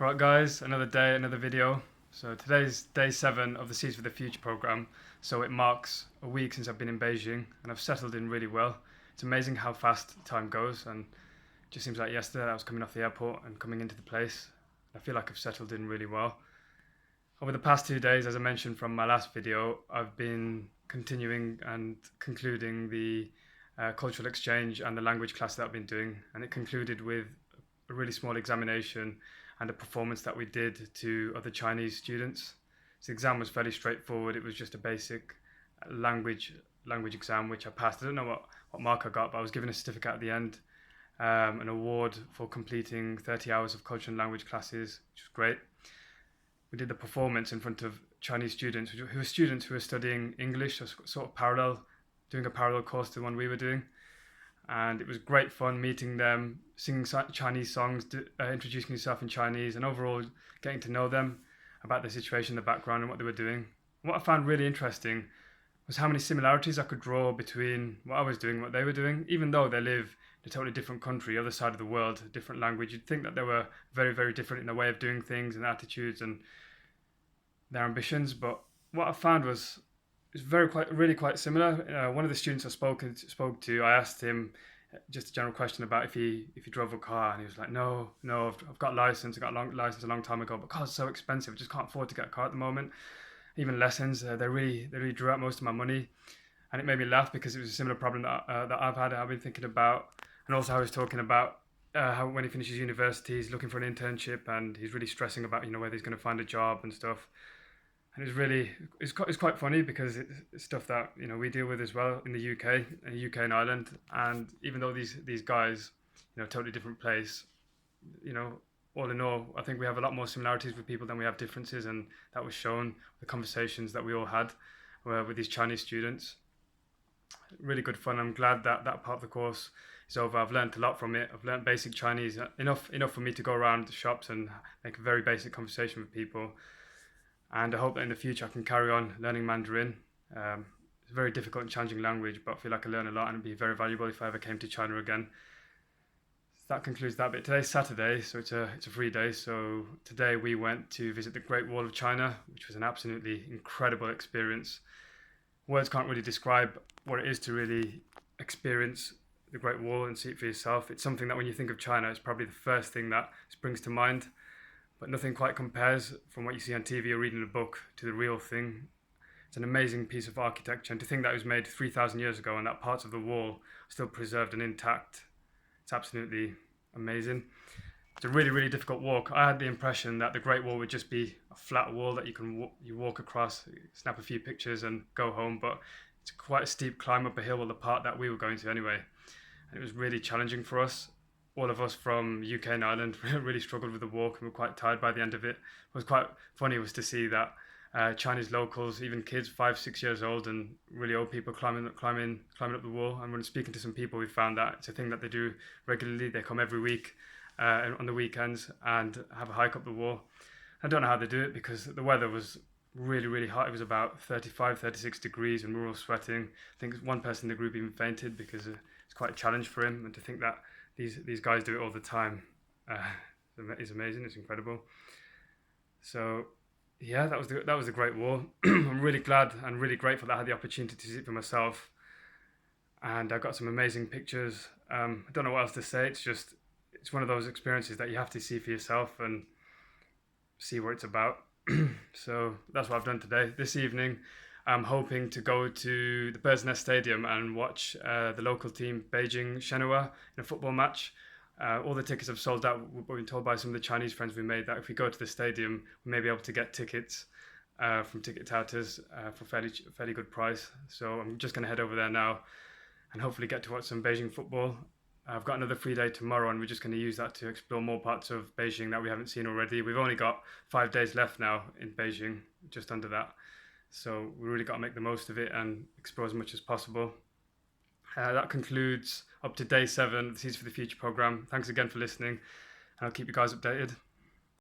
Alright guys, another day, another video. So today's day 7 of the Seeds for the Future program. So it marks a week since I've been in Beijing and I've settled in really well. It's amazing how fast time goes, and it just seems like yesterday I was coming off the airport and coming into the place. I feel like I've settled in really well. Over the past 2 days, as I mentioned from my last video, I've been continuing and concluding the cultural exchange and the language class that I've been doing, and it concluded with a really small examination and a performance that we did to other Chinese students. So the exam was fairly straightforward. It was just a basic language exam, which I passed. I don't know what mark I got, but I was given a certificate at the end, an award for completing 30 hours of culture and language classes, which was great. We did the performance in front of Chinese students, who were studying English, so sort of doing a parallel course to the one we were doing. And it was great fun meeting them, singing Chinese songs, introducing yourself in Chinese, and overall getting to know them about the situation, the background, and what they were doing. What I found really interesting was how many similarities I could draw between what I was doing and what they were doing. Even though they live in a totally different country, other side of the world, different language, you'd think that they were very, very different in their way of doing things and attitudes and their ambitions. But what I found was it's really quite similar. One of the students I spoke to, I asked him just a general question about if he drove a car, and he was like, no, I've got a license. I got a license a long time ago, but cars are so expensive. I just can't afford to get a car at the moment. Even lessons, they really drew out most of my money, and it made me laugh because it was a similar problem that I've had. I've been thinking about, and also I was talking about how when he finishes university, he's looking for an internship, and he's really stressing about whether he's going to find a job and stuff. And it's quite funny because it's stuff that we deal with as well in the UK and Ireland. And even though these guys, totally different place, all in all, I think we have a lot more similarities with people than we have differences, and that was shown the conversations that we all had with these Chinese students. Really good fun. I'm glad that that part of the course is over. I've learned a lot from it. I've learned basic Chinese, enough for me to go around the shops and make a very basic conversation with people. And I hope that in the future I can carry on learning Mandarin. It's a very difficult and challenging language, but I feel like I learn a lot and it'd be very valuable if I ever came to China again. So that concludes that bit. Today's Saturday, so it's a free day. So today we went to visit the Great Wall of China, which was an absolutely incredible experience. Words can't really describe what it is to really experience the Great Wall and see it for yourself. It's something that when you think of China, it's probably the first thing that springs to mind. But nothing quite compares from what you see on TV or reading a book to the real thing. It's an amazing piece of architecture, and to think that it was made 3,000 years ago and that parts of the wall are still preserved and intact, it's absolutely amazing. It's a really difficult walk. I had the impression that the Great Wall would just be a flat wall that you walk across, snap a few pictures and go home, but it's quite a steep climb up a hill, well, the part that we were going to anyway. And it was really challenging for us. All of us from UK and Ireland really struggled with the walk and were quite tired by the end of it. What was quite funny was to see that Chinese locals, even kids 5-6 years old and really old people climbing up the wall. And when speaking to some people, we found that it's a thing that they do regularly. They come every week on the weekends and have a hike up the wall. I don't know how they do it because the weather was really hot. It was about 35-36 degrees and we were all sweating. I think one person in the group even fainted because it's quite a challenge for him, and to think that these guys do it all the time is amazing. It's incredible. So yeah, that was the Great Wall. I'm really glad and really grateful that I had the opportunity to see it for myself, and I got some amazing pictures. I don't know what else to say. It's one of those experiences that you have to see for yourself and see what it's about. So that's what I've done today. This evening I'm hoping to go to the Bird's Nest Stadium and watch the local team Beijing Shenhua in a football match. All the tickets have sold out. We've been told by some of the Chinese friends we made that if we go to the stadium, we may be able to get tickets from ticket touters for fairly good price. So I'm just going to head over there now and hopefully get to watch some Beijing football. I've got another free day tomorrow, and we're just going to use that to explore more parts of Beijing that we haven't seen already. We've only got 5 days left now in Beijing, just under that. So we really got to make the most of it and explore as much as possible. That concludes up to day 7 of the Seeds for the Future program. Thanks again for listening, and I'll keep you guys updated.